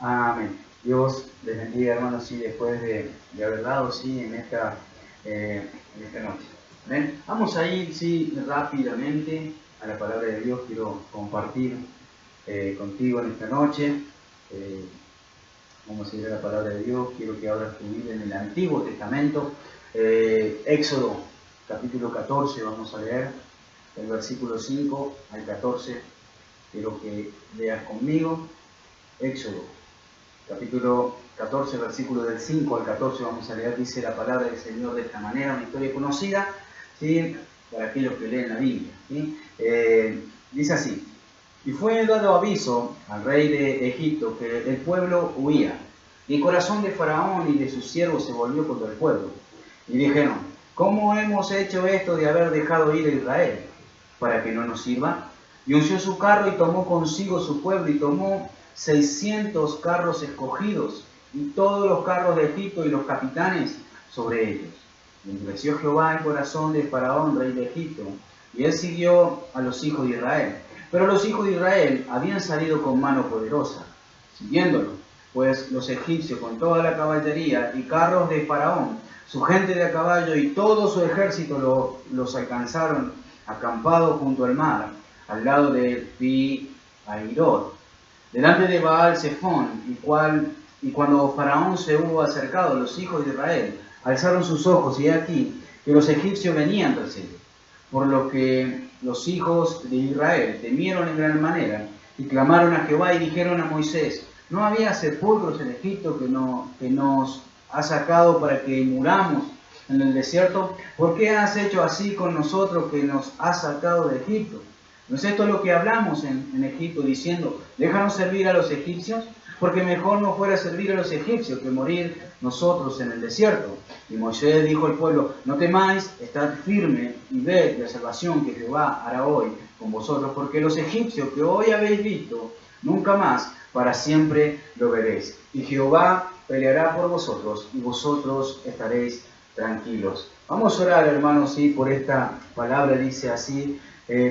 Amén. Dios les bendiga, hermanos, sí, después de haber dado, sí, en esta noche. Amén. Vamos a ir, sí, rápidamente a la palabra de Dios. Quiero compartir contigo en esta noche. Eh, Vamos a ir a la palabra de Dios. Quiero que abras tu Biblia en el Antiguo Testamento. Éxodo, capítulo 14, vamos a leer el versículo 5 al 14. Quiero que leas conmigo. Éxodo, capítulo 14, versículo del 5 al 14, vamos a leer, dice la palabra del Señor de esta manera, una historia conocida, ¿sí?, para aquellos que leen la Biblia, ¿sí? Dice así: y fue dado aviso al rey de Egipto que el pueblo huía, y el corazón de Faraón y de sus siervos se volvió contra el pueblo. Y dijeron: ¿cómo hemos hecho esto de haber dejado ir a Israel? ¿Para que no nos sirva? Y unció su carro y tomó consigo su pueblo, y tomó 600 carros escogidos, y todos los carros de Egipto y los capitanes sobre ellos. Y endureció Jehová el corazón de Faraón, rey de Egipto, y él siguió a los hijos de Israel. Pero los hijos de Israel habían salido con mano poderosa, siguiéndolo, pues los egipcios con toda la caballería y carros de Faraón, su gente de a caballo y todo su ejército los alcanzaron acampados junto al mar, al lado de Pi-Hairot, delante de Baal-Zephón, y cuando Faraón se hubo acercado, los hijos de Israel alzaron sus ojos, y he aquí que los egipcios venían tras ellos, por lo que los hijos de Israel temieron en gran manera, y clamaron a Jehová y dijeron a Moisés: ¿no había sepulcros en Egipto que nos ha sacado para que muramos en el desierto? ¿Por qué has hecho así con nosotros que nos has sacado de Egipto? ¿No es esto lo que hablamos en Egipto, diciendo: déjanos servir a los egipcios? Porque mejor nos fuera servir a los egipcios que morir nosotros en el desierto. Y Moisés dijo al pueblo: no temáis, estad firme y ved la salvación que Jehová hará hoy con vosotros, porque los egipcios que hoy habéis visto, nunca más para siempre lo veréis. Y Jehová peleará por vosotros, y vosotros estaréis tranquilos. Vamos a orar, hermanos, sí, por esta palabra. Dice así: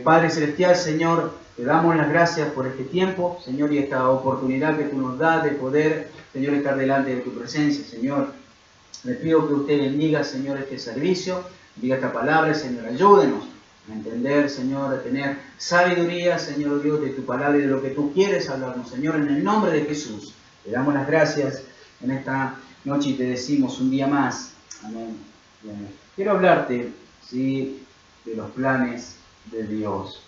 Padre Celestial, Señor, te damos las gracias por este tiempo, Señor, y esta oportunidad que tú nos das de poder, Señor, estar delante de tu presencia, Señor. Le pido que usted bendiga, Señor, este servicio, diga esta palabra, Señor, ayúdenos a entender, Señor, a tener sabiduría, Señor Dios, de tu palabra y de lo que tú quieres hablarnos, Señor, en el nombre de Jesús. Te damos las gracias en esta noche y te decimos un día más. Amén. Amén. Quiero hablarte, sí, de los planes de Dios.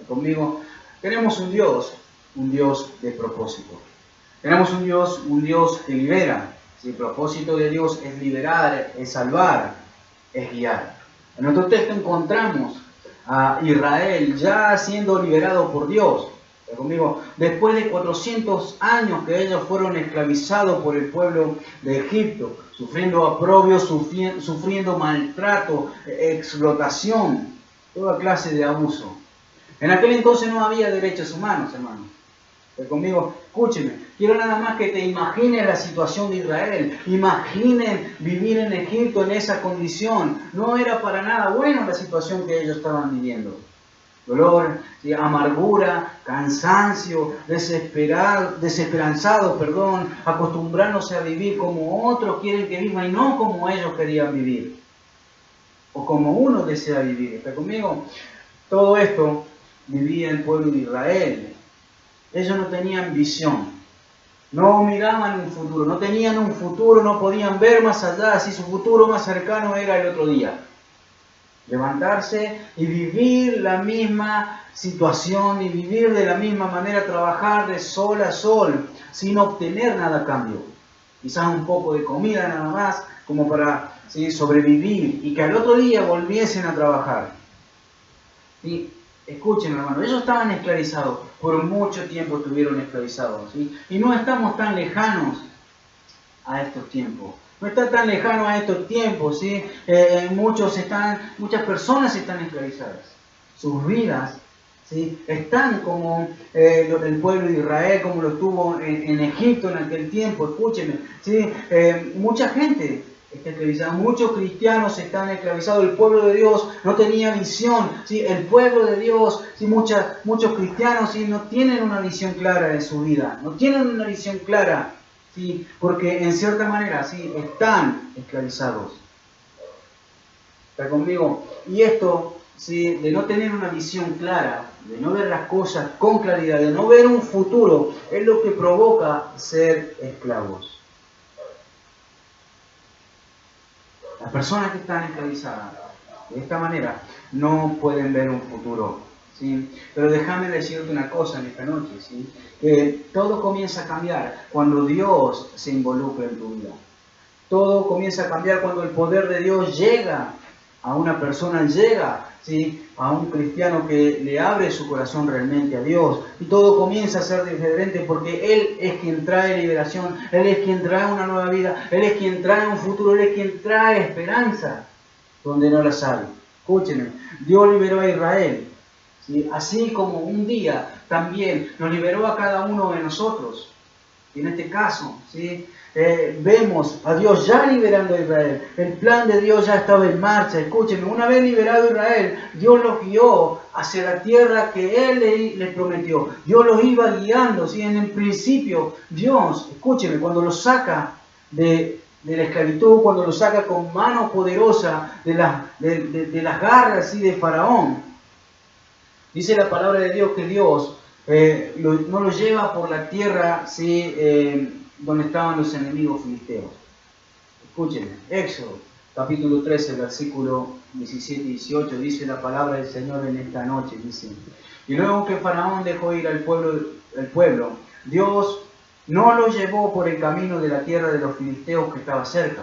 Conmigo, tenemos un Dios de propósito. Tenemos un Dios que libera. Si el propósito de Dios es liberar, es salvar, es guiar. En nuestro texto encontramos a Israel ya siendo liberado por Dios. Conmigo, después de 400 años que ellos fueron esclavizados por el pueblo de Egipto, sufriendo oprobio, sufriendo maltrato, explotación, toda clase de abuso. En aquel entonces no había derechos humanos, hermanos. Conmigo, escúcheme, quiero nada más que te imagines la situación de Israel. Imaginen vivir en Egipto en esa condición. No era para nada buena la situación que ellos estaban viviendo. Dolor, ¿sí?, amargura, cansancio, desesperanzado, acostumbrándose a vivir como otros quieren que vivan y no como ellos querían vivir. O como uno desea vivir. ¿Está conmigo? Todo esto vivía el pueblo de Israel. Ellos no tenían visión, no miraban un futuro, no tenían un futuro, no podían ver más allá, si su futuro más cercano era el otro día. Levantarse y vivir la misma situación y vivir de la misma manera, trabajar de sol a sol, sin obtener nada a cambio. Quizás un poco de comida nada más, como para, ¿sí?, sobrevivir, y que al otro día volviesen a trabajar. ¿Sí? Escuchen, hermanos, ellos estaban esclavizados, por mucho tiempo estuvieron esclavizados, ¿sí? Y no estamos tan lejanos a estos tiempos. No está tan lejano a estos tiempos, ¿sí? Muchas personas están esclavizadas. Sus vidas, ¿sí?, están como el pueblo de Israel, como lo estuvo en Egipto en aquel tiempo. Escúchenme, ¿sí? Mucha gente está esclavizada. Muchos cristianos están esclavizados. El pueblo de Dios no tenía visión. ¿Sí? El pueblo de Dios, ¿sí? Muchos cristianos, ¿sí? No tienen una visión clara de su vida. No tienen una visión clara. ¿Sí? Porque en cierta manera, ¿sí? Están esclavizados. ¿Está conmigo? Y esto, ¿sí? De no tener una visión clara, de no ver las cosas con claridad, de no ver un futuro, es lo que provoca ser esclavos. Las personas que están esclavizadas de esta manera no pueden ver un futuro, ¿sí? Pero déjame decirte una cosa en esta noche, ¿sí? Que todo comienza a cambiar cuando Dios se involucra en tu vida. Todo comienza a cambiar cuando el poder de Dios llega a una persona, llega, ¿sí? A un cristiano que le abre su corazón realmente a Dios. Y todo comienza a ser diferente porque Él es quien trae liberación, Él es quien trae una nueva vida, Él es quien trae un futuro, Él es quien trae esperanza donde no las hay. Escúchenme, Dios liberó a Israel, ¿sí? Así como un día también nos liberó a cada uno de nosotros. Y en este caso, ¿sí? Vemos a Dios ya liberando a Israel. El plan de Dios ya estaba en marcha. Escúchenme, una vez liberado a Israel, Dios los guió hacia la tierra que Él les prometió. Dios los iba guiando, ¿sí? En el principio, Dios, escúchenme, cuando los saca de la esclavitud, cuando los saca con mano poderosa de las garras, ¿sí? De Faraón, dice la palabra de Dios que Dios no lo lleva por la tierra, ¿sí? Donde estaban los enemigos filisteos. Escúchenme, Éxodo, capítulo 13, versículo 17 y 18, dice la palabra del Señor en esta noche, dice: y luego que Faraón dejó ir al pueblo, Dios no lo llevó por el camino de la tierra de los filisteos que estaba cerca,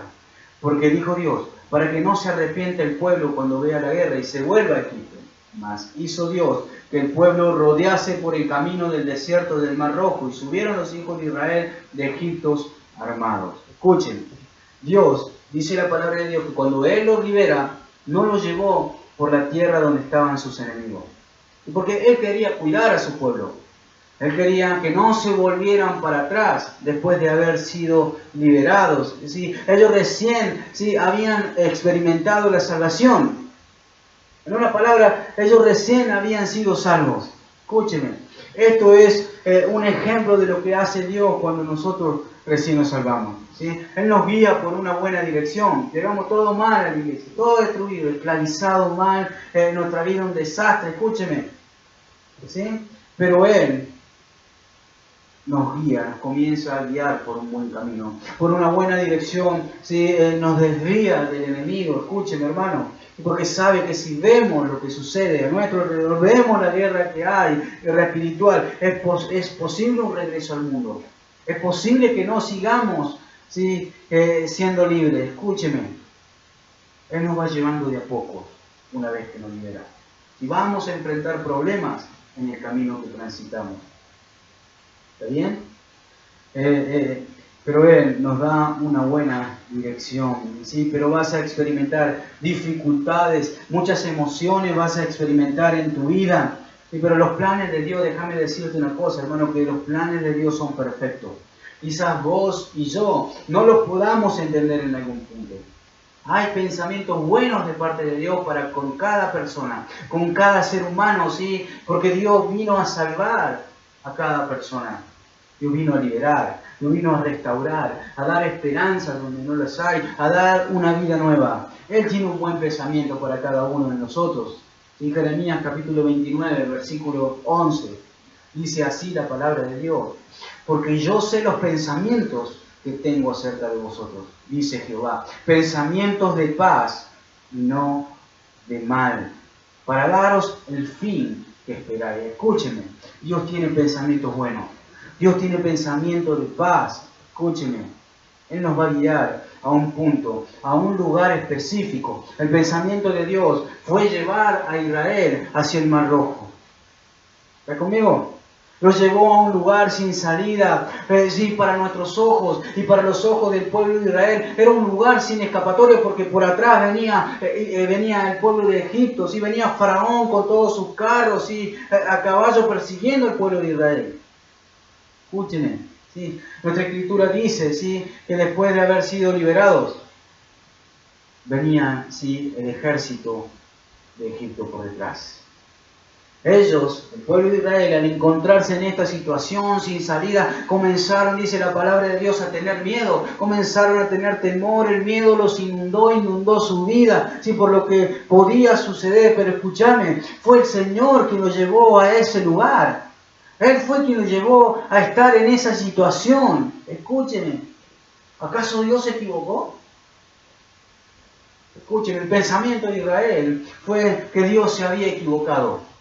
porque dijo Dios, para que no se arrepienta el pueblo cuando vea la guerra y se vuelva a Egipto. Mas hizo Dios que el pueblo rodease por el camino del desierto del Mar Rojo, y subieron los hijos de Israel de Egipto armados. Escuchen, Dios, dice la palabra de Dios, que cuando Él los libera, no los llevó por la tierra donde estaban sus enemigos. Y porque Él quería cuidar a su pueblo. Él quería que no se volvieran para atrás después de haber sido liberados. ¿Sí? Ellos recién, ¿sí? Habían experimentado la salvación. En una palabra, ellos recién habían sido salvos. Escúcheme, esto es un ejemplo de lo que hace Dios cuando nosotros recién nos salvamos. ¿Sí? Él nos guía por una buena dirección. Llegamos todo mal a la iglesia, todo destruido, esclavizado mal, nuestra vida un desastre. Escúcheme, ¿sí? Pero Él nos guía, nos comienza a guiar por un buen camino, por una buena dirección, ¿sí? Nos desvía del enemigo. Escúcheme, hermano. Porque sabe que si vemos lo que sucede a nuestro alrededor, vemos la guerra que hay, guerra espiritual, es posible un regreso al mundo. Es posible que no sigamos, ¿sí? Siendo libres. Escúcheme, Él nos va llevando de a poco una vez que nos libera. Y vamos a enfrentar problemas en el camino que transitamos. ¿Está bien? Pero Él nos da una buena dirección, ¿sí? Pero vas a experimentar dificultades, muchas emociones vas a experimentar en tu vida. ¿Sí? Pero los planes de Dios, déjame decirte una cosa, hermano, que los planes de Dios son perfectos. Quizás vos y yo no los podamos entender en algún punto. Hay pensamientos buenos de parte de Dios para con cada persona, con cada ser humano, ¿sí? Porque Dios vino a salvar a cada persona. Dios vino a liberar, Dios vino a restaurar, a dar esperanza donde no las hay, a dar una vida nueva. Él tiene un buen pensamiento para cada uno de nosotros. En Jeremías capítulo 29, versículo 11, dice así la palabra de Dios: porque yo sé los pensamientos que tengo acerca de vosotros, dice Jehová, pensamientos de paz y no de mal, para daros el fin que esperáis. Escúchenme, Dios tiene pensamientos buenos. Dios tiene pensamiento de paz. Escúcheme, Él nos va a guiar a un punto, a un lugar específico. El pensamiento de Dios fue llevar a Israel hacia el Mar Rojo. ¿Está conmigo? Los llevó a un lugar sin salida, sí, para nuestros ojos y para los ojos del pueblo de Israel. Era un lugar sin escapatoria porque por atrás venía el pueblo de Egipto, sí, venía Faraón con todos sus carros, sí, a caballo persiguiendo al pueblo de Israel. Escúchenme, ¿sí? Nuestra escritura dice, ¿sí?, que después de haber sido liberados, venía sí, el ejército de Egipto por detrás. Ellos, el pueblo de Israel, al encontrarse en esta situación sin salida, comenzaron, dice la palabra de Dios, a tener miedo, comenzaron a tener temor, el miedo los inundó su vida, sí, por lo que podía suceder, pero escúchame, fue el Señor quien los llevó a ese lugar. Él fue quien los llevó a estar en esa situación. Escúcheme, ¿acaso Dios se equivocó? Escuchen, el pensamiento de Israel fue que Dios se había equivocado.